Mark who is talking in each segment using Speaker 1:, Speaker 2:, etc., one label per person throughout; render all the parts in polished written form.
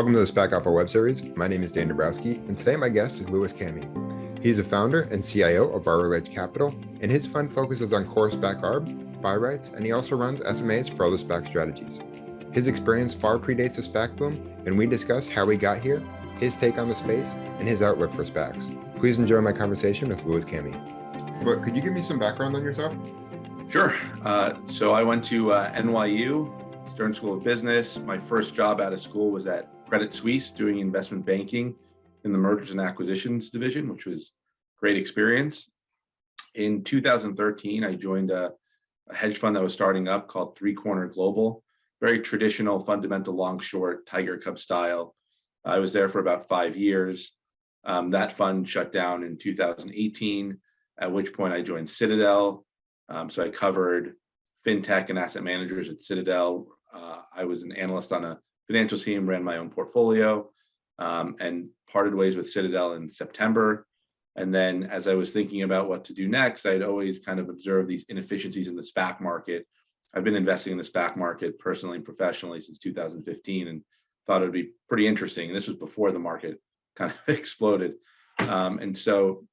Speaker 1: Welcome to the SPAC Alpha web series. My name is Dan Dabrowski, and today my guest is Louis Camhi. He's a founder and CIO of RLH Capital, and his fund focuses on core SPAC ARB, buy rights, and he also runs SMAs for other SPAC strategies. His experience far predates the SPAC boom, and we discuss how he got here, his take on the space, and his outlook for SPACs. Please enjoy my conversation with Louis Camhi. But could you give me some background on yourself?
Speaker 2: Sure. So I went to NYU, Stern School of Business. My first job out of school was at Credit Suisse doing investment banking in the mergers and acquisitions division, which was a great experience. In 2013, I joined a hedge fund that was starting up called Three Corner Global, very traditional fundamental long short Tiger Cub style. I was there for about 5 years. That fund shut down in 2018, at which point I joined Citadel. So I covered fintech and asset managers at Citadel. I was an analyst on a financial team, ran my own portfolio, and parted ways with Citadel in September. And then as I was thinking about what to do next, I'd always kind of observed these inefficiencies in the SPAC market. I've been investing in the SPAC market personally and professionally since 2015 and thought it would be pretty interesting. And this was before the market kind of exploded. And so,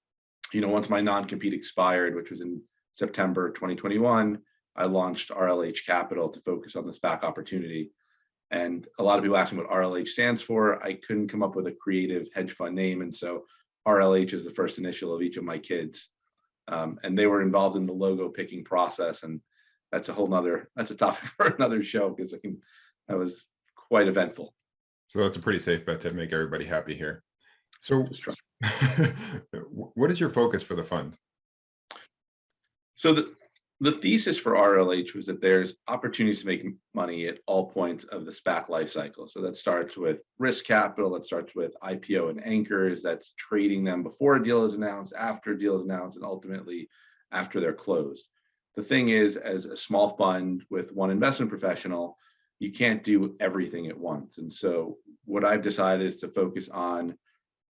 Speaker 2: once my non-compete expired, which was in September 2021, I launched RLH Capital to focus on the SPAC opportunity. And a lot of people ask me what RLH stands for. I couldn't come up with a creative hedge fund name. And so RLH is the first initial of each of my kids. And they were involved in the logo picking process. And that's a topic for another show because that was quite eventful.
Speaker 1: So that's a pretty safe bet to make everybody happy here. So what is your focus for the fund?
Speaker 2: So the thesis for RLH was that there's opportunities to make money at all points of the SPAC life cycle. So that starts with risk capital, that starts with IPO and anchors, that's trading them before a deal is announced, after a deal is announced, and ultimately after they're closed. The thing is, as a small fund with one investment professional, you can't do everything at once. And so what I've decided is to focus on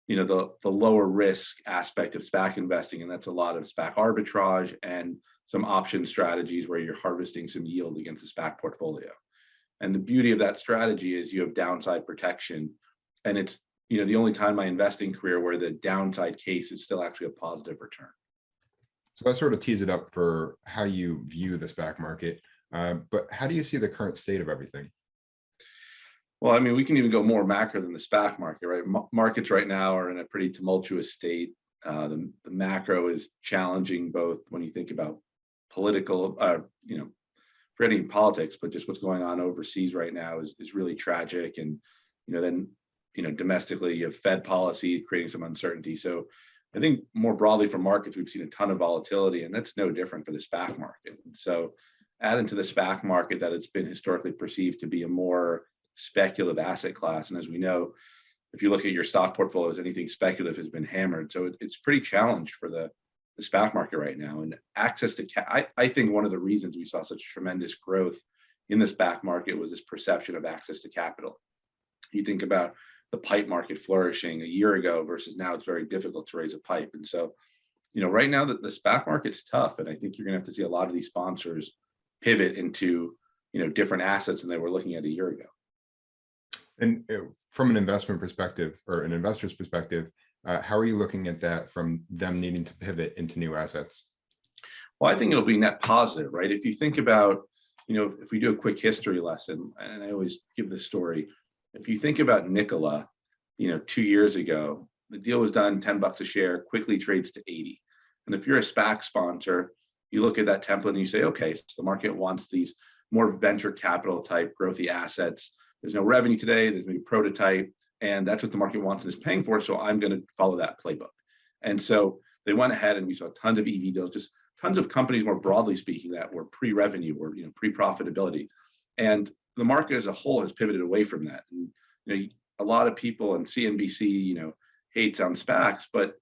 Speaker 2: the lower risk aspect of SPAC investing, and that's a lot of SPAC arbitrage and some option strategies where you're harvesting some yield against a SPAC portfolio. And the beauty of that strategy is you have downside protection. And it's the only time in my investing career where the downside case is still actually a positive return.
Speaker 1: So that sort of tees it up for how you view the SPAC market. But how do you see the current state of everything?
Speaker 2: Well, we can even go more macro than the SPAC market, right? Markets right now are in a pretty tumultuous state. The macro is challenging both when you think about political, forgetting politics, but just what's going on overseas right now is really tragic. And, then, domestically, you have Fed policy creating some uncertainty. So I think more broadly for markets, we've seen a ton of volatility, and that's no different for the SPAC market. And so add into the SPAC market that it's been historically perceived to be a more speculative asset class. And as we know, if you look at your stock portfolios, anything speculative has been hammered. So it's pretty challenged for the SPAC market right now. And access to I think one of the reasons we saw such tremendous growth in the SPAC market was this perception of access to capital. You think about the PIPE market flourishing a year ago versus now it's very difficult to raise a PIPE. And so, right now the SPAC market's tough. And I think you're going to have to see a lot of these sponsors pivot into, different assets than they were looking at a year ago.
Speaker 1: And from an investment perspective or an investor's perspective, how are you looking at that from them needing to pivot into new assets?
Speaker 2: Well, I think it'll be net positive, right? If you think about, if we do a quick history lesson, and I always give this story, if you think about Nikola, 2 years ago, the deal was done $10 a share, quickly trades to 80. And if you're a SPAC sponsor, you look at that template and you say, okay, so the market wants these more venture capital type growthy assets. There's no revenue today, there's maybe prototype, and that's what the market wants and is paying for, so I'm going to follow that playbook. And so they went ahead and we saw tons of EV deals, just tons of companies more broadly speaking that were pre-revenue or pre-profitability. And the market as a whole has pivoted away from that. And a lot of people in CNBC, hates on SPACs, but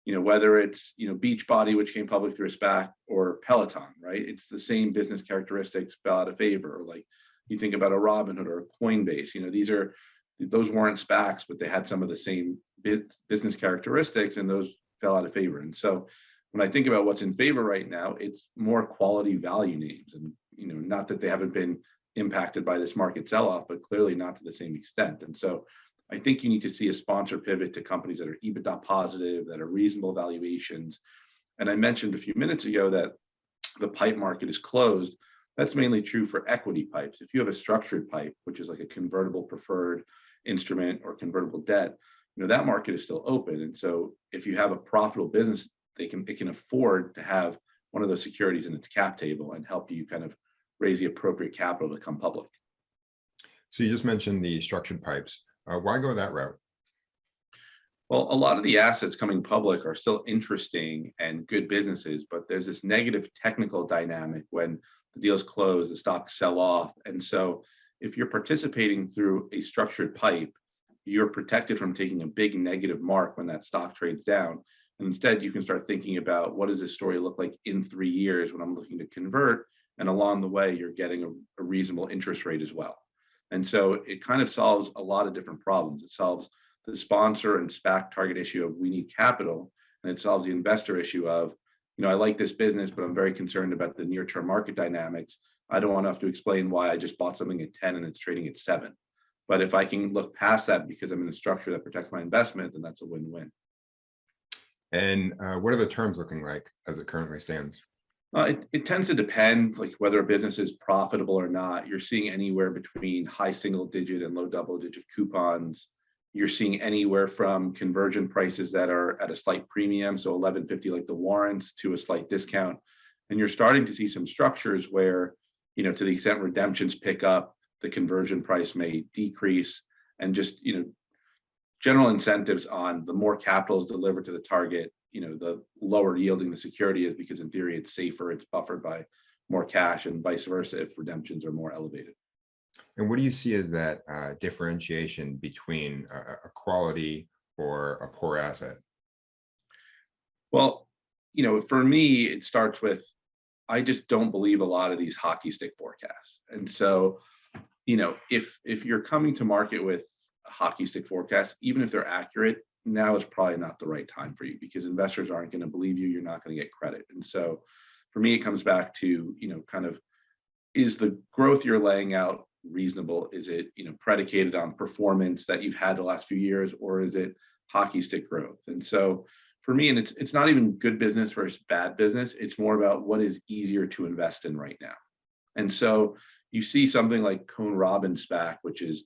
Speaker 2: whether it's Beachbody, which came public through a SPAC, or Peloton, right? It's the same business characteristics fell out of favor. Like you think about a Robinhood or a Coinbase, those weren't SPACs, but they had some of the same business characteristics, and those fell out of favor. And so when I think about what's in favor right now, it's more quality value names, and not that they haven't been impacted by this market sell-off, but clearly not to the same extent. And so I think you need to see a sponsor pivot to companies that are EBITDA positive, that are reasonable valuations. And I mentioned a few minutes ago that the pipe market is closed. That's mainly true for equity pipes. If you have a structured pipe, which is like a convertible preferred instrument or convertible debt, that market is still open. And so if you have a profitable business, it can afford to have one of those securities in its cap table and help you kind of raise the appropriate capital to come public.
Speaker 1: So you just mentioned the structured pipes. Why go that route?
Speaker 2: Well, a lot of the assets coming public are still interesting and good businesses, but there's this negative technical dynamic when the deals close, the stocks sell off. And so if you're participating through a structured pipe, you're protected from taking a big negative mark when that stock trades down. And instead, you can start thinking about what does this story look like in 3 years when I'm looking to convert? And along the way, you're getting a reasonable interest rate as well. And so it kind of solves a lot of different problems. It solves the sponsor and SPAC target issue of we need capital, and it solves the investor issue of, I like this business, but I'm very concerned about the near-term market dynamics. I don't want to have to explain why I just bought something at 10 and it's trading at 7. But if I can look past that because I'm in a structure that protects my investment, then that's a win-win.
Speaker 1: And what are the terms looking like as it currently stands?
Speaker 2: It tends to depend, like whether a business is profitable or not. You're seeing anywhere between high single-digit and low double-digit coupons. You're seeing anywhere from conversion prices that are at a slight premium, so 11.50 like the warrants, to a slight discount. And you're starting to see some structures where, to the extent redemptions pick up, the conversion price may decrease, and just, general incentives on the more capital is delivered to the target, the lower yielding the security is, because in theory it's safer, it's buffered by more cash, and vice versa if redemptions are more elevated.
Speaker 1: And what do you see as that differentiation between a quality or a poor asset?
Speaker 2: Well, for me, it starts with, I just don't believe a lot of these hockey stick forecasts. And so, if you're coming to market with a hockey stick forecast, even if they're accurate, now is probably not the right time for you, because investors aren't going to believe you. You're not going to get credit. And so for me, it comes back to, kind of, is the growth you're laying out reasonable? Is it, predicated on performance that you've had the last few years, or is it hockey stick growth? And so for me, and it's not even good business versus bad business. It's more about what is easier to invest in right now. And so you see something like Cone Robin SPAC, which is,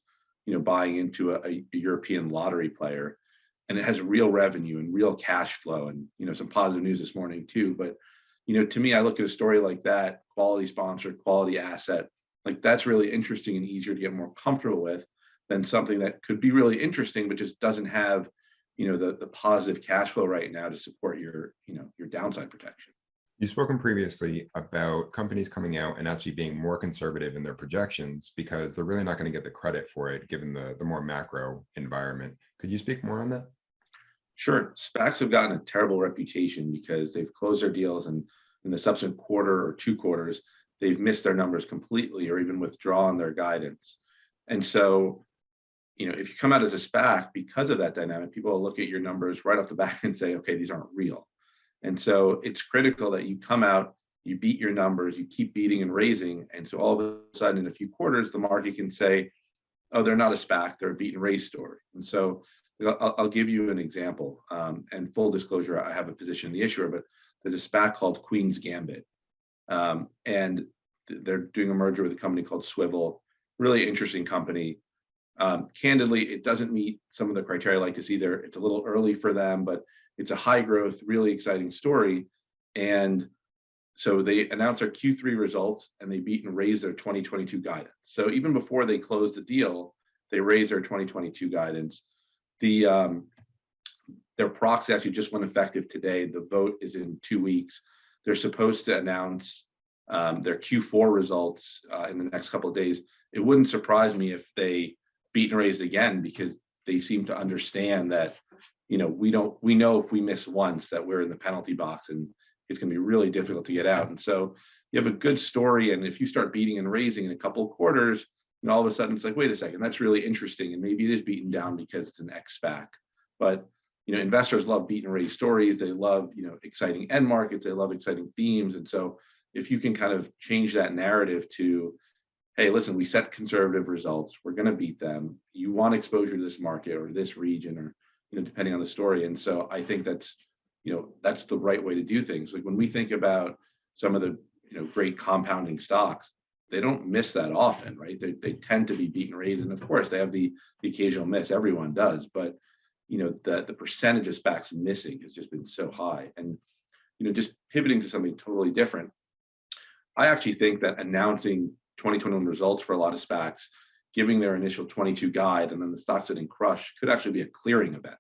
Speaker 2: buying into a European lottery player, and it has real revenue and real cash flow, and, some positive news this morning too. But, to me, I look at a story like that, quality sponsor, quality asset, like that's really interesting and easier to get more comfortable with than something that could be really interesting, but just doesn't have, the positive cash flow right now to support your downside protection.
Speaker 1: You've spoken previously about companies coming out and actually being more conservative in their projections because they're really not going to get the credit for it, given the more macro environment. Could you speak more on that?
Speaker 2: Sure. SPACs have gotten a terrible reputation because they've closed their deals, and in the subsequent quarter or 2 quarters, they've missed their numbers completely or even withdrawn their guidance. And so, if you come out as a SPAC, because of that dynamic, people will look at your numbers right off the bat and say, okay, these aren't real. And so it's critical that you come out, you beat your numbers, you keep beating and raising. And so all of a sudden, in a few quarters, the market can say, oh, they're not a SPAC, they're a beat and raise story. And so I'll give you an example. And full disclosure, I have a position in the issuer, but there's a SPAC called Queen's Gambit. And they're doing a merger with a company called Swivel, really interesting company. Candidly, it doesn't meet some of the criteria I like to see there. It's a little early for them, but it's a high growth, really exciting story. And so they announced their Q3 results, and they beat and raised their 2022 guidance. So even before they closed the deal, they raised their 2022 guidance. Their proxy actually just went effective today. The vote is in 2 weeks. They're supposed to announce their Q4 results in the next couple of days. It wouldn't surprise me if they beat and raised again, because they seem to understand that, we know if we miss once that we're in the penalty box, and it's going to be really difficult to get out. And so you have a good story, and if you start beating and raising in a couple of quarters, all of a sudden it's like, wait a second, that's really interesting, and maybe it is beaten down because it's an X-SPAC. But investors love beat and raise stories. They love exciting end markets. They love exciting themes. And so if you can kind of change that narrative to, hey, listen, we set conservative results. We're going to beat them. You want exposure to this market or this region, or depending on the story. And so I think that's the right way to do things. Like when we think about some of the great compounding stocks, they don't miss that often, right? They tend to be beat and raised, and of course they have the occasional miss. Everyone does, but the percentage of SPACs missing has just been so high. And just pivoting to something totally different, I actually think that announcing 2021 results for a lot of SPACs, giving their initial 22 guide, and then the stocks getting crushed could actually be a clearing event,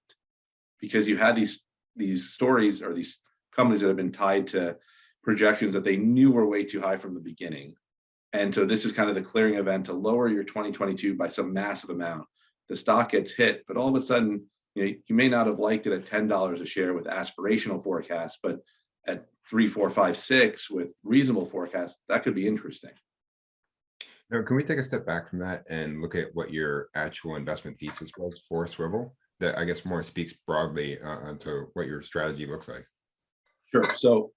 Speaker 2: because you had these stories or these companies that have been tied to projections that they knew were way too high from the beginning. And so this is kind of the clearing event to lower your 2022 by some massive amount. The stock gets hit, but all of a sudden, you may not have liked it at $10 a share with aspirational forecasts, but at 3, 4, 5, 6 with reasonable forecasts, that could be interesting.
Speaker 1: Now, can we take a step back from that and look at what your actual investment thesis was for Swivel? That I guess more speaks broadly onto what your strategy looks like.
Speaker 2: Sure. So,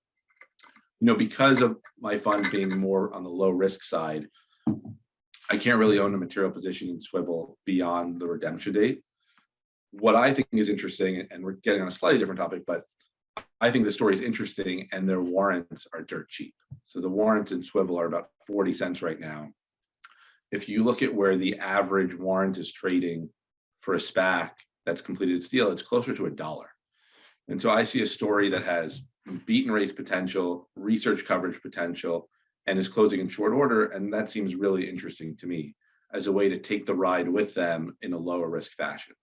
Speaker 2: because of my fund being more on the low risk side, I can't really own a material position in Swivel beyond the redemption date. What I think is interesting, and we're getting on a slightly different topic, but I think the story is interesting and their warrants are dirt cheap. So the warrants in Swivel are about 40 cents right now. If you look at where the average warrant is trading for a SPAC that's completed its deal, it's closer to $1. And so I see a story that has beat and raise potential, research coverage potential, and is closing in short order. And that seems really interesting to me as a way to take the ride with them in a lower risk fashion.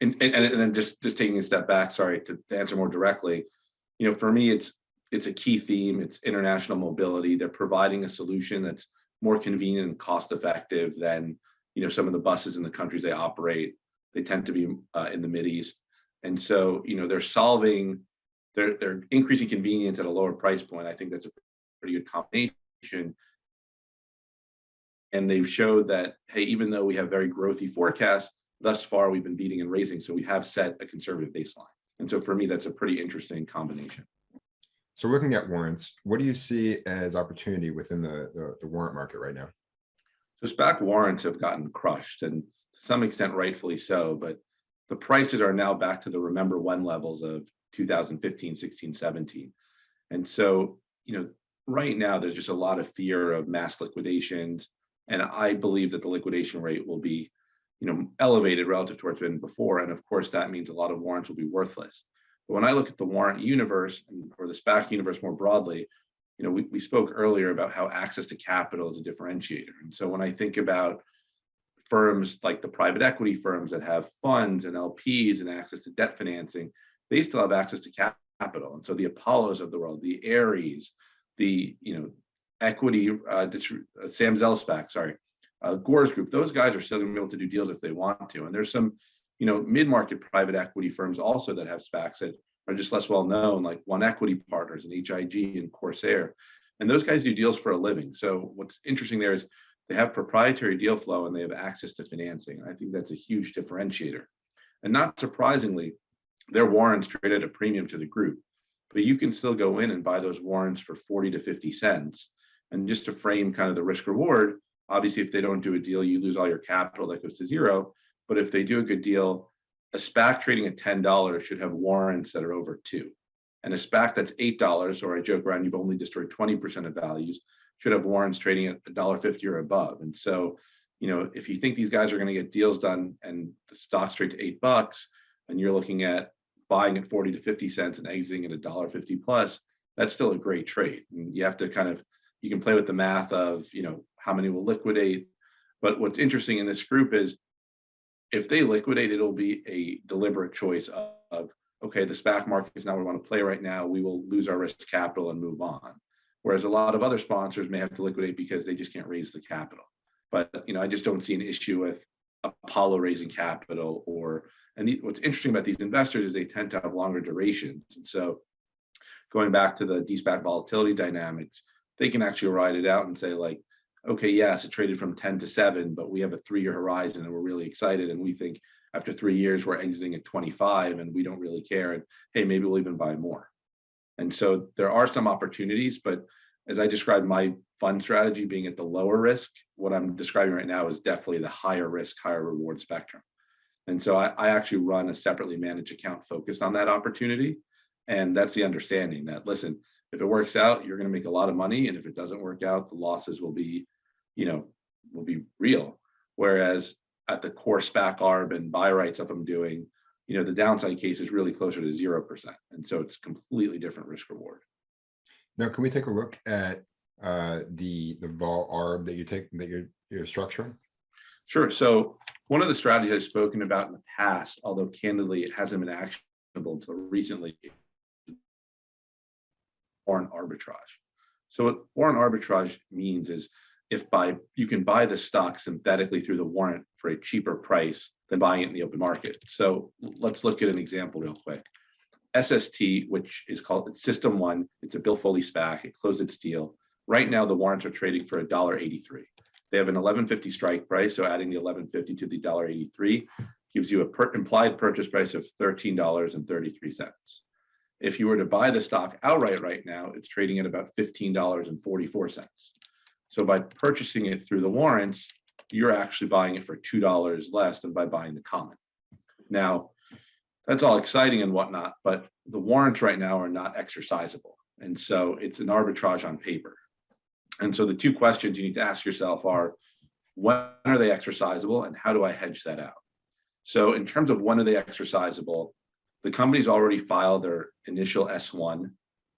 Speaker 2: And then just taking a step back, sorry, to answer more directly, for me, it's a key theme. It's international mobility. They're providing a solution that's more convenient and cost effective than some of the buses in the countries they operate. They tend to be in the Mideast, and so they're increasing convenience at a lower price point. I think that's a pretty good combination. And they've showed that, hey, even though we have very growthy forecasts, thus far we've been beating and raising, so we have set a conservative baseline. And so for me, that's a pretty interesting combination.
Speaker 1: So looking at warrants, what do you see as opportunity within the warrant market right now?
Speaker 2: So SPAC warrants have gotten crushed, and to some extent rightfully so, but the prices are now back to the remember when levels of 2015, 16, 17. And so, right now there's just a lot of fear of mass liquidations. And I believe that the liquidation rate will be, elevated relative to where it's been before. And of course, that means a lot of warrants will be worthless. But when I look at the warrant universe, or the SPAC universe more broadly, we spoke earlier about how access to capital is a differentiator. And so when I think about firms like the private equity firms that have funds and LPs and access to debt financing, they still have access to capital. And so the Apollos of the world, the Ares, the equity, Sam Zell SPAC, Gore's Group, those guys are still going to be able to do deals if they want to. And there's some mid-market private equity firms also that have SPACs that are just less well known, like One Equity Partners and HIG and Corsair. And those guys do deals for a living. So what's interesting there is they have proprietary deal flow and they have access to financing. And I think that's a huge differentiator. And not surprisingly, their warrants trade at a premium to the group, but you can still go in and buy those warrants for 40 to 50 cents. And just to frame kind of the risk reward, obviously, if they don't do a deal, you lose all your capital, that goes to zero. But if they do a good deal, a SPAC trading at $10 should have warrants that are over $2. And a SPAC that's $8, or I joke around, you've only destroyed 20% of values, should have warrants trading at $1.50 or above. And so, if you think these guys are going to get deals done and the stock's trade to $8, and you're looking at buying at 40 to 50 cents and exiting at $1.50 plus, that's still a great trade. And you have to you can play with the math of, how many will liquidate. But what's interesting in this group is if they liquidate, it'll be a deliberate choice of okay, the SPAC market is not where we want to play right now. We will lose our risk capital and move on. Whereas a lot of other sponsors may have to liquidate because they just can't raise the capital. But, I just don't see an issue with Apollo raising capital what's interesting about these investors is they tend to have longer durations. And so going back to the de-SPAC volatility dynamics, they can actually ride it out and say like, okay, yes, it traded from 10 to 7, but we have a 3-year horizon and we're really excited. And we think after 3 years, we're exiting at 25 and we don't really care. And hey, maybe we'll even buy more. And so there are some opportunities, but as I described my fund strategy being at the lower risk, what I'm describing right now is definitely the higher risk, higher reward spectrum. And so I actually run a separately managed account focused on that opportunity. And that's the understanding that, listen, if it works out, you're going to make a lot of money. And if it doesn't work out, the losses will be, will be real. Whereas at the core SPAC ARB and buy right stuff I'm doing, the downside case is really closer to 0%. And so it's completely different risk reward.
Speaker 1: Now, can we take a look at the vol ARB that you're structuring?
Speaker 2: Sure. So one of the strategies I've spoken about in the past, although candidly it hasn't been actionable until recently, warrant arbitrage. So what warrant arbitrage means is you can buy the stock synthetically through the warrant for a cheaper price than buying it in the open market. So let's look at an example real quick. SST, which is called System 1, it's a Bill Foley SPAC, it closed its deal. Right now, the warrants are trading for $1.83. They have an $11.50 strike price, so adding the $11.50 to the $1.83 gives you an implied purchase price of $13.33. If you were to buy the stock outright right now, it's trading at about $15.44. So by purchasing it through the warrants, you're actually buying it for $2 less than by buying the common. Now, that's all exciting and whatnot, but the warrants right now are not exercisable. And so it's an arbitrage on paper. And so the two questions you need to ask yourself are, when are they exercisable and how do I hedge that out? So in terms of when are they exercisable, the company's already filed their initial S1.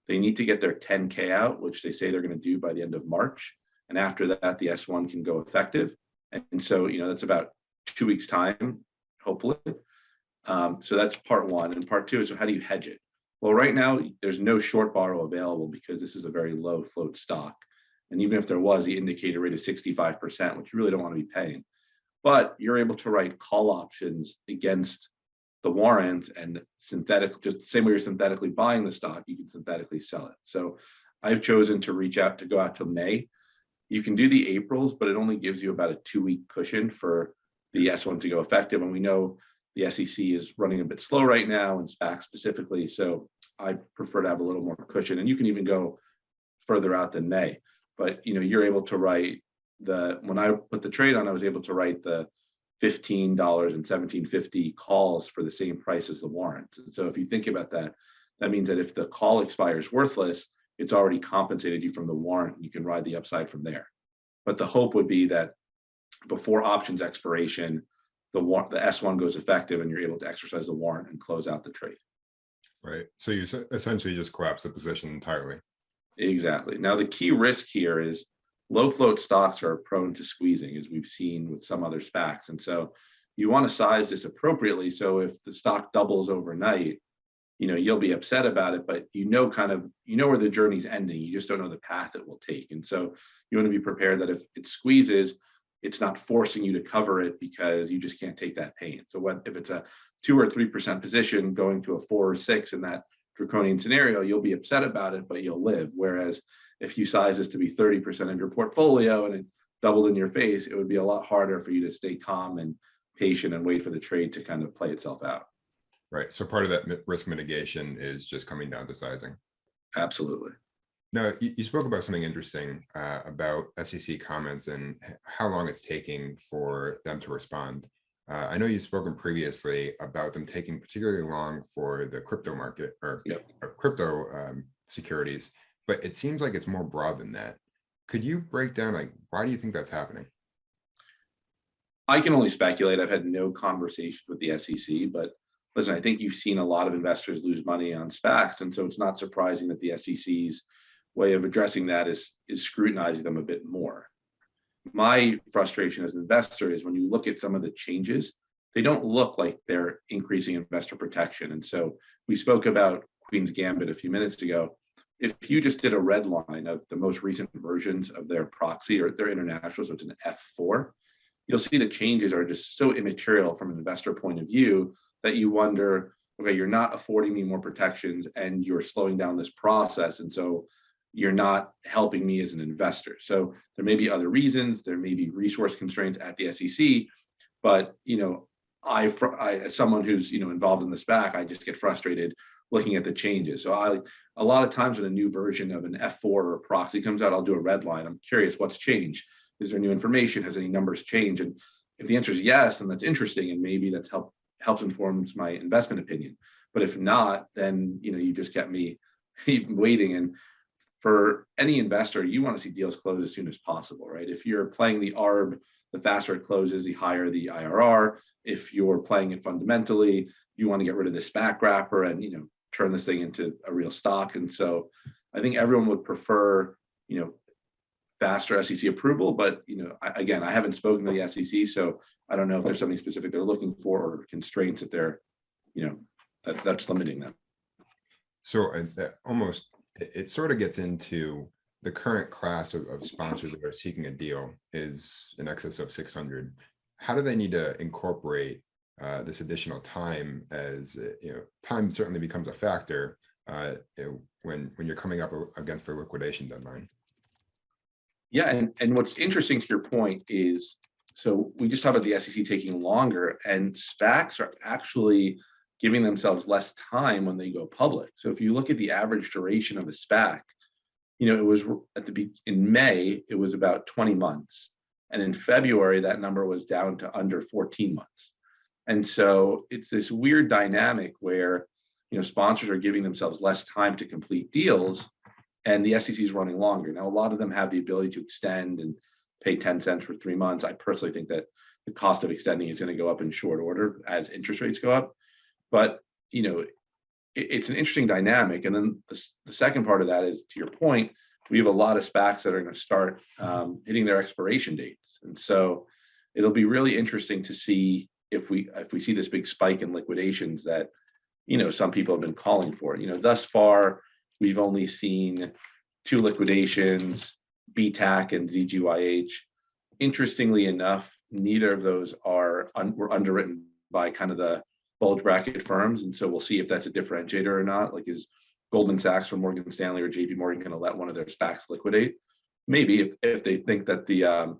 Speaker 2: They need to get their 10K out, which they say they're going to do by the end of March. And after that, the S1 can go effective. And so, that's about 2 weeks time, hopefully. So that's part one. And part two is, so how do you hedge it? Well, right now, there's no short borrow available because this is a very low float stock. And even if there was, the indicator rate is 65%, which you really don't want to be paying. But you're able to write call options against the warrant and just the same way you're synthetically buying the stock, you can synthetically sell it. So I've chosen to go out to May. You can do the Aprils, but it only gives you about a 2-week cushion for the S1 to go effective. And we know the SEC is running a bit slow right now, and SPAC specifically. So I prefer to have a little more cushion. And you can even go further out than May. But you're able to write when I put the trade on, I was able to write the $15 and $17.50 calls for the same price as the warrant. And so if you think about that, that means that if the call expires worthless, it's already compensated you from the warrant. You can ride the upside from there. But the hope would be that before options expiration, the S1 goes effective and you're able to exercise the warrant and close out the trade.
Speaker 1: Right. So you essentially just collapse the position entirely.
Speaker 2: Exactly. Now, the key risk here is low float stocks are prone to squeezing, as we've seen with some other SPACs. And so you want to size this appropriately. So if the stock doubles overnight, you'll be upset about it, but where the journey's ending. You just don't know the path it will take. And so you want to be prepared that if it squeezes, it's not forcing you to cover it because you just can't take that pain. So if it's a 2 or 3% position going to a 4 or 6 in that draconian scenario, you'll be upset about it, but you'll live. Whereas if you size this to be 30% of your portfolio and it doubled in your face, it would be a lot harder for you to stay calm and patient and wait for the trade to kind of play itself out.
Speaker 1: Right. So part of that risk mitigation is just coming down to sizing.
Speaker 2: Absolutely.
Speaker 1: Now, you spoke about something interesting about SEC comments and how long it's taking for them to respond. I know you've spoken previously about them taking particularly long for the crypto market or crypto securities, but it seems like it's more broad than that. Could you break down, why do you think that's happening?
Speaker 2: I can only speculate. I've had no conversations with the SEC, but listen, I think you've seen a lot of investors lose money on SPACs. And so it's not surprising that the SEC's way of addressing that is scrutinizing them a bit more. My frustration as an investor is when you look at some of the changes, they don't look like they're increasing investor protection. And so we spoke about Queen's Gambit a few minutes ago. If you just did a red line of the most recent versions of their proxy or their international, so it's an F4, you'll see the changes are just so immaterial from an investor point of view that you wonder, okay, you're not affording me more protections and you're slowing down this process. And so you're not helping me as an investor. So there may be other reasons, there may be resource constraints at the SEC, but I as someone who's involved in the SPAC, I just get frustrated looking at the changes. So a lot of times when a new version of an F4 or a proxy comes out, I'll do a red line. I'm curious what's changed. Is there new information? Has any numbers changed? And if the answer is yes, then that's interesting, and maybe that's helps informs my investment opinion. But if not, then you just kept me waiting. And for any investor, you want to see deals close as soon as possible, right? If you're playing the ARB, the faster it closes, the higher the IRR. If you're playing it fundamentally, you want to get rid of the SPAC wrapper and turn this thing into a real stock. And so I think everyone would prefer faster SEC approval, but again, I haven't spoken to the SEC, so I don't know if there's something specific they're looking for or constraints that they're that's limiting them.
Speaker 1: So it sort of gets into the current class of sponsors that are seeking a deal is in excess of 600. How do they need to incorporate this additional time, as time certainly becomes a factor when you're coming up against the liquidation deadline?
Speaker 2: Yeah, and what's interesting to your point is, so we just talked about the SEC taking longer, and SPACs are actually giving themselves less time when they go public. So if you look at the average duration of a SPAC, it was in May, it was about 20 months. And in February, that number was down to under 14 months. And so it's this weird dynamic where, sponsors are giving themselves less time to complete deals, and the SEC is running longer. Now, a lot of them have the ability to extend and pay 10 cents for 3 months. I personally think that the cost of extending is going to go up in short order as interest rates go up. But, it's an interesting dynamic. And then the second part of that is, to your point, we have a lot of SPACs that are going to start hitting their expiration dates. And so it'll be really interesting to see if we see this big spike in liquidations that, some people have been calling for. Thus far, we've only seen 2 liquidations, BTAC and ZGYH. Interestingly enough, neither of those were underwritten by kind of the bulge bracket firms. And so we'll see if that's a differentiator or not. Like, is Goldman Sachs or Morgan Stanley or JP Morgan going to let one of their SPACs liquidate? Maybe if they think that the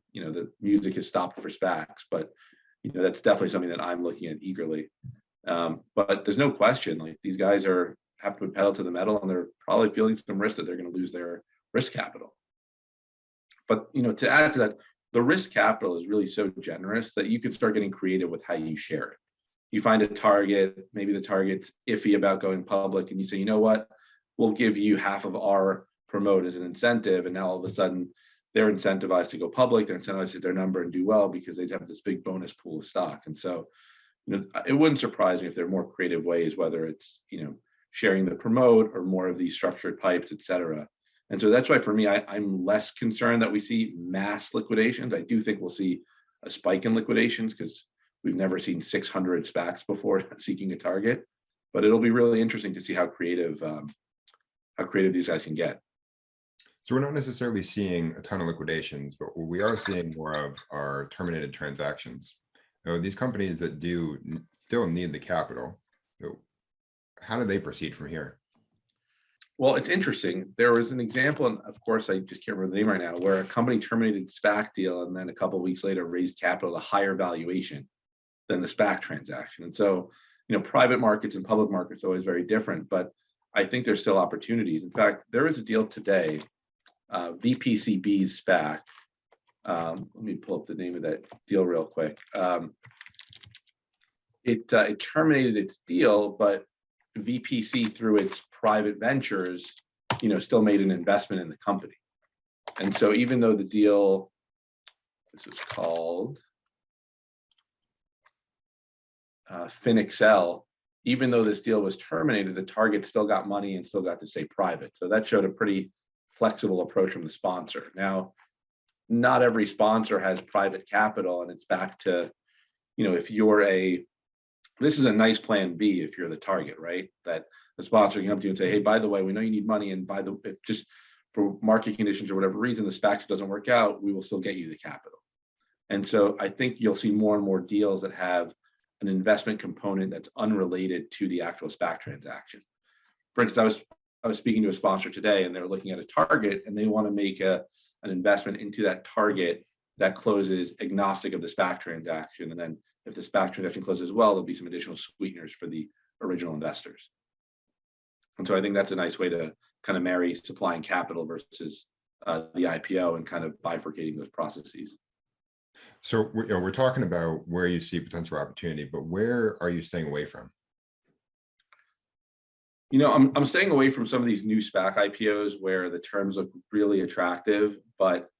Speaker 2: music has stopped for SPACs, but that's definitely something that I'm looking at eagerly. But there's no question, like, these guys have to put pedal to the metal, and they're probably feeling some risk that they're going to lose their risk capital. But to add to that, the risk capital is really so generous that you can start getting creative with how you share it. You find a target, maybe the target's iffy about going public, and you say, you know what, we'll give you half of our promote as an incentive. And now all of a sudden they're incentivized to go public, they're incentivized to hit their number and do well because they have this big bonus pool of stock. And so, it wouldn't surprise me if there are more creative ways, whether it's, sharing the promote or more of these structured pipes, et cetera. And so that's why for me, I'm less concerned that we see mass liquidations. I do think we'll see a spike in liquidations because we've never seen 600 SPACs before seeking a target. But it'll be really interesting to see how creative these guys can get.
Speaker 1: So we're not necessarily seeing a ton of liquidations, but what we are seeing more of are terminated transactions. These companies that do still need the capital, how do they proceed from here?
Speaker 2: Well, it's interesting. There was an example, and of course, I just can't remember the name right now, where a company terminated SPAC deal and then a couple of weeks later raised capital at a higher valuation than the SPAC transaction. And so, private markets and public markets are always very different, but I think there's still opportunities. In fact, there is a deal today, VPCB's SPAC. Let me pull up the name of that deal real quick. It terminated its deal, but VPC, through its private ventures, still made an investment in the company. And so even though the deal, this was called FinExcel, even though this deal was terminated, the target still got money and still got to stay private. So that showed a pretty flexible approach from the sponsor. Now, not every sponsor has private capital, and it's back to, this is a nice plan B if you're the target, right? That the sponsor can come to you and say, hey, by the way, we know you need money, and if just for market conditions or whatever reason, the SPAC doesn't work out, we will still get you the capital. And so I think you'll see more and more deals that have an investment component that's unrelated to the actual SPAC transaction. For instance, I was speaking to a sponsor today, and they're looking at a target, and they want to make an investment into that target that closes agnostic of the SPAC transaction. And then if the SPAC transaction closes well, there'll be some additional sweeteners for the original investors. And so I think that's a nice way to kind of marry supply and capital versus the IPO and kind of bifurcating those processes.
Speaker 1: So we're talking about where you see potential opportunity, but where are you staying away from?
Speaker 2: I'm staying away from some of these new SPAC IPOs where the terms look really attractive, but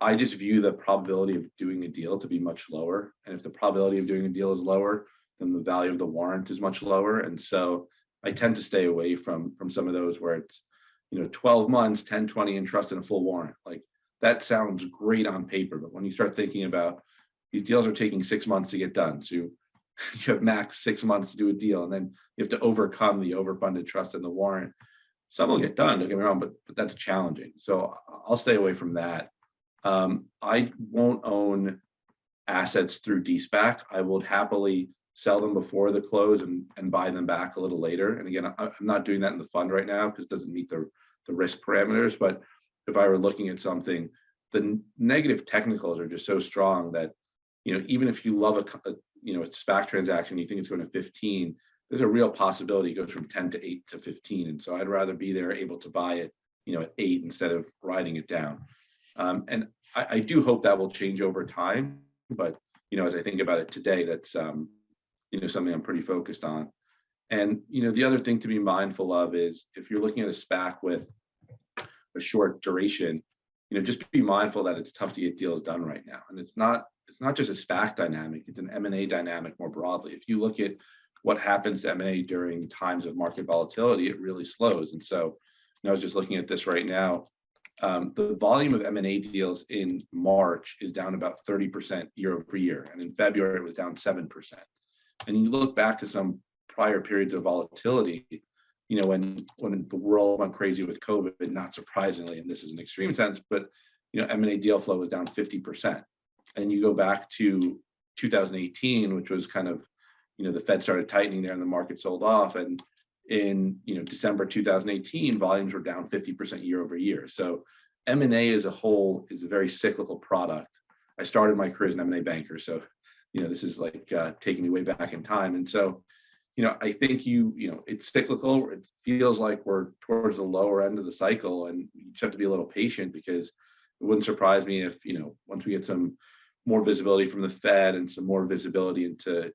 Speaker 2: I just view the probability of doing a deal to be much lower. And if the probability of doing a deal is lower, then the value of the warrant is much lower. And so I tend to stay away from some of those where it's 12 months, 10, 20 in trust and a full warrant. Like that sounds great on paper, but when you start thinking about these deals are taking 6 months to get done. So you have max 6 months to do a deal, and then you have to overcome the overfunded trust and the warrant. Some will get done, don't get me wrong, but that's challenging. So I'll stay away from that. I won't own assets through DSPAC. I will happily sell them before the close and buy them back a little later. And again, I'm not doing that in the fund right now because it doesn't meet the risk parameters. But if I were looking at something, the negative technicals are just so strong that even if you love a SPAC transaction, you think it's going to 15, there's a real possibility it goes from 10 to 8 to 15. And so I'd rather be there able to buy it at 8 instead of riding it down. And I do hope that will change over time. But as I think about it today, that's something I'm pretty focused on. And the other thing to be mindful of is if you're looking at a SPAC with a short duration, just be mindful that it's tough to get deals done right now. And it's not just a SPAC dynamic, it's an M&A dynamic more broadly. If you look at what happens to M&A during times of market volatility, it really slows. And so I was just looking at this right now. The volume of M&A deals in March is down about 30% year over year. And in February, it was down 7%. And you look back to some prior periods of volatility, when the world went crazy with COVID, not surprisingly, and this is an extreme sense, but M&A deal flow was down 50%. And you go back to 2018, which was kind of, the Fed started tightening there and the market sold off. And in December 2018, volumes were down 50% year over year. So M&A as a whole is a very cyclical product. I started my career as an M&A banker, so this is like taking me way back in time. And so I think it's cyclical. It feels like we're towards the lower end of the cycle, and you just have to be a little patient because it wouldn't surprise me if once we get some more visibility from the Fed and some more visibility into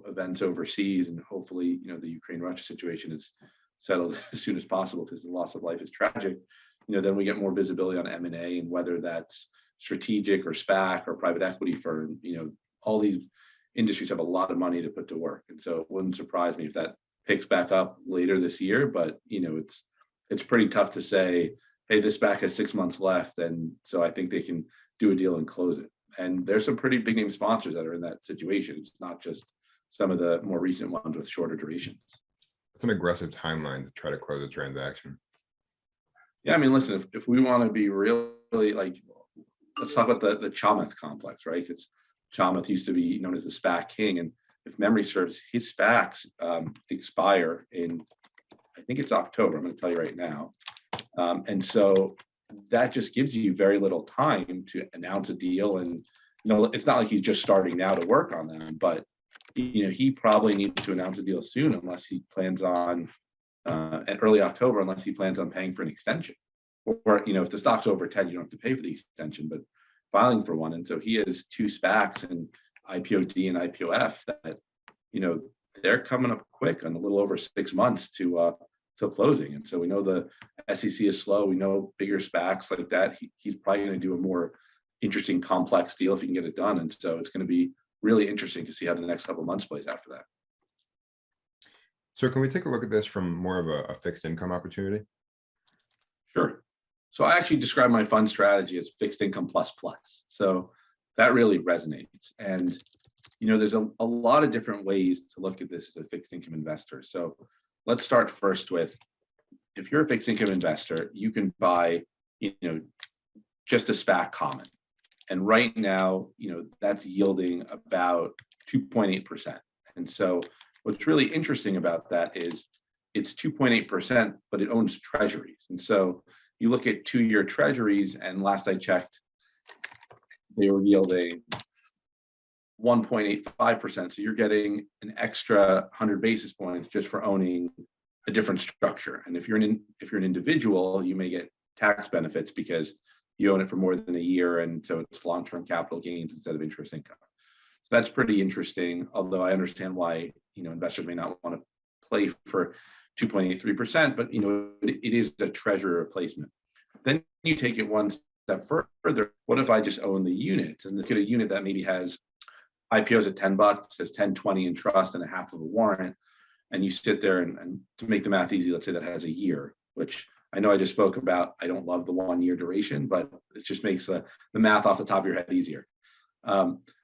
Speaker 2: events overseas, and hopefully the Ukraine-Russia situation is settled as soon as possible because the loss of life is tragic. Then we get more visibility on M&A and whether that's strategic or SPAC or private equity firm. All these industries have a lot of money to put to work, and so it wouldn't surprise me if that picks back up later this year. But it's pretty tough to say, hey, this SPAC has 6 months left, and so I think they can do a deal and close it. And there's some pretty big name sponsors that are in that situation. It's not just some of the more recent ones with shorter durations.
Speaker 1: It's an aggressive timeline to try to close a transaction.
Speaker 2: Yeah, I mean, listen, if we want to be really let's talk about the Chamath complex, right? Because Chamath used to be known as the SPAC king, and if memory serves, his SPACs expire in, I think it's October. I'm going to tell you right now, and so that just gives you very little time to announce a deal. And it's not like he's just starting now to work on them, but he probably needs to announce a deal soon, unless he plans on at early October, unless he plans on paying for an extension. Or if the stock's over 10, you don't have to pay for the extension, but filing for one. And so he has 2 SPACs, and IPOD and IPOF, that they're coming up quick on a little over 6 months to closing. And so we know the SEC is slow. We know bigger SPACs like that, he's probably going to do a more interesting, complex deal if he can get it done. And so it's going to be really interesting to see how the next couple of months plays after that.
Speaker 1: So can we take a look at this from more of a fixed income opportunity?
Speaker 2: Sure. So I actually describe my fund strategy as fixed income plus plus. So that really resonates. And there's a lot of different ways to look at this as a fixed income investor. So let's start first with, if you're a fixed income investor, you can buy, just a SPAC common. And right now, that's yielding about 2.8%. And so what's really interesting about that is it's 2.8%, but it owns treasuries. And so you look at 2-year treasuries, and last I checked, they were yielding 1.85%. So you're getting an extra 100 basis points just for owning a different structure. And if you're an individual, you may get tax benefits because you own it for more than a year, and so it's long-term capital gains instead of interest income. So that's pretty interesting. Although I understand why investors may not want to play for 2.83%, but it is a treasury replacement. Then you take it one step further. What if I just own the unit and look at a unit that maybe has IPOs at $10, has 10, 20 in trust and a half of a warrant, and you sit there and to make the math easy, let's say that has a year, which I know I just spoke about. I don't love the 1 year duration, but it just makes the math off the top of your head easier.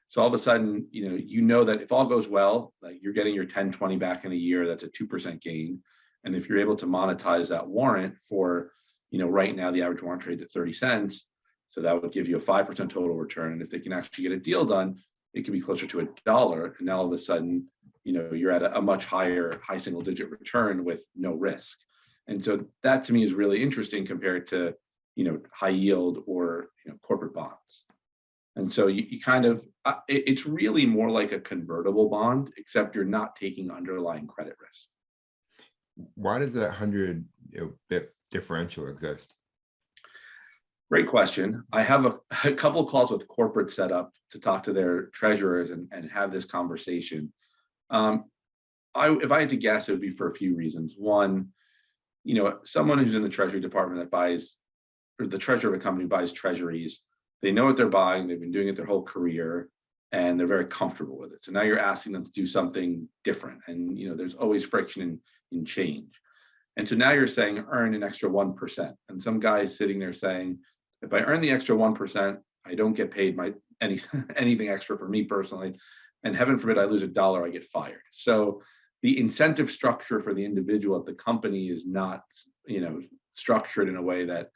Speaker 2: So all of a sudden, that if all goes well, like you're getting your 10, 20 back in a year, that's a 2% gain. And if you're able to monetize that warrant for, right now the average warrant trades at 30 cents. So that would give you a 5% total return. And if they can actually get a deal done, it could be closer to $1. And now all of a sudden, you're at a much higher high single digit return with no risk. And so that to me is really interesting compared to, high yield or corporate bonds. And so you kind of, it's really more like a convertible bond, except you're not taking underlying credit risk.
Speaker 1: Why does that 100 bip differential exist?
Speaker 2: Great question. I have a couple of calls with corporate set up to talk to their treasurers and have this conversation. If I had to guess, it would be for a few reasons. One, someone who's in the treasury department that buys, or the treasurer of a company buys treasuries, they know what they're buying, they've been doing it their whole career, and they're very comfortable with it. So now you're asking them to do something different. And there's always friction in change. And so now you're saying earn an extra 1%. And some guy's sitting there saying, if I earn the extra 1%, I don't get paid anything extra for me personally. And heaven forbid I lose $1, I get fired. So the incentive structure for the individual at the company is not, structured in a way that,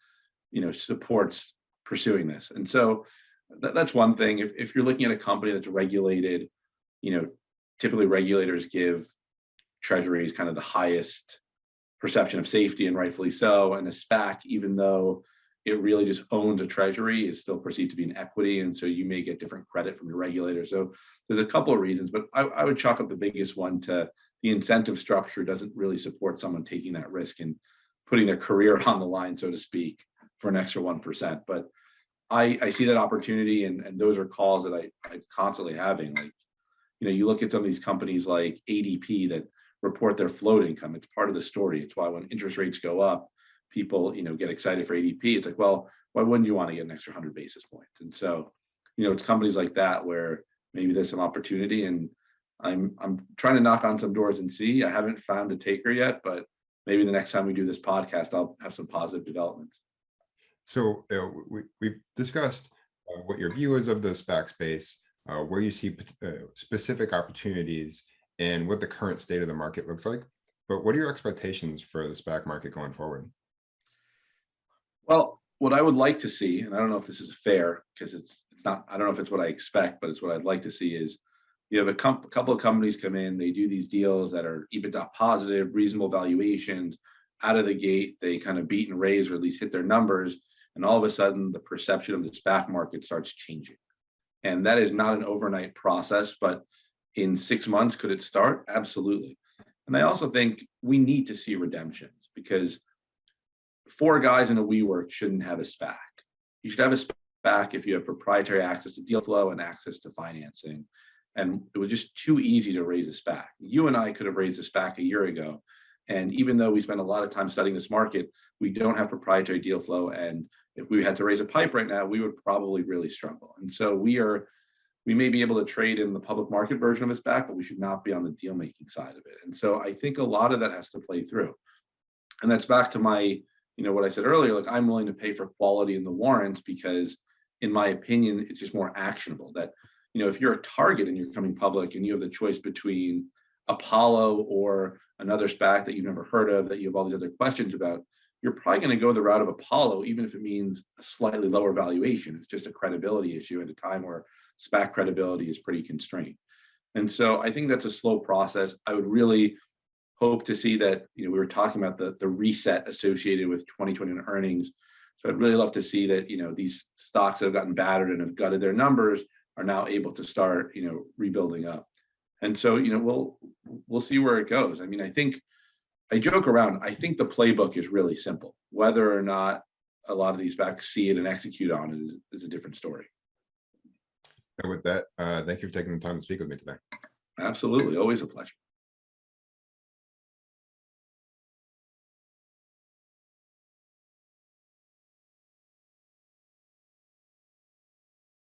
Speaker 2: supports pursuing this. And so that's one thing. If you're looking at a company that's regulated, typically regulators give treasuries kind of the highest perception of safety, and rightfully so. And a SPAC, even though it really just owns a treasury, is still perceived to be an equity. And so you may get different credit from your regulator. So there's a couple of reasons, but I would chalk up the biggest one to the incentive structure doesn't really support someone taking that risk and putting their career on the line, so to speak, for an extra 1%. But I see that opportunity, and those are calls that I'm constantly having. Like, you look at some of these companies like ADP that report their float income. It's part of the story. It's why when interest rates go up, people, get excited for ADP. It's like, well, why wouldn't you want to get an extra 100 basis points? And so, it's companies like that where maybe there's some opportunity, and I'm trying to knock on some doors and see. I haven't found a taker yet, but maybe the next time we do this podcast, I'll have some positive developments.
Speaker 1: So we've discussed what your view is of the SPAC space, where you see specific opportunities, and what the current state of the market looks like. But what are your expectations for the SPAC market going forward?
Speaker 2: Well, what I would like to see, and I don't know if this is fair because it's not, I don't know if it's what I expect, but it's what I'd like to see is you have a couple of companies come in, they do these deals that are EBITDA positive, reasonable valuations. Out of the gate, they kind of beat and raise, or at least hit their numbers. And all of a sudden, the perception of the SPAC market starts changing. And that is not an overnight process, but in 6 months, could it start? Absolutely. And I also think we need to see redemptions, because 4 guys in a WeWork shouldn't have a SPAC. You should have a SPAC if you have proprietary access to deal flow and access to financing. And it was just too easy to raise a SPAC. You and I could have raised a SPAC a year ago. And even though we spent a lot of time studying this market, we don't have proprietary deal flow. And if we had to raise a pipe right now, we would probably really struggle. And so we may be able to trade in the public market version of a SPAC, but we should not be on the deal making side of it. And so I think a lot of that has to play through. And that's back to my, what I said earlier, like I'm willing to pay for quality in the warrants because in my opinion, it's just more actionable. That, if you're a target and you're coming public and you have the choice between Apollo or another SPAC that you've never heard of, that you have all these other questions about, you're probably going to go the route of Apollo, even if it means a slightly lower valuation. It's just a credibility issue at a time where SPAC credibility is pretty constrained. And so I think that's a slow process. I would really hope to see that, we were talking about the reset associated with 2020 earnings. So I'd really love to see that, these stocks that have gotten battered and have gutted their numbers are now able to start, rebuilding up. And so, we'll see where it goes. I mean, I think I joke around. I think the playbook is really simple. Whether or not a lot of these SPACs see it and execute on it is a different story.
Speaker 1: And with that, thank you for taking the time to speak with me today.
Speaker 2: Absolutely. Always a pleasure.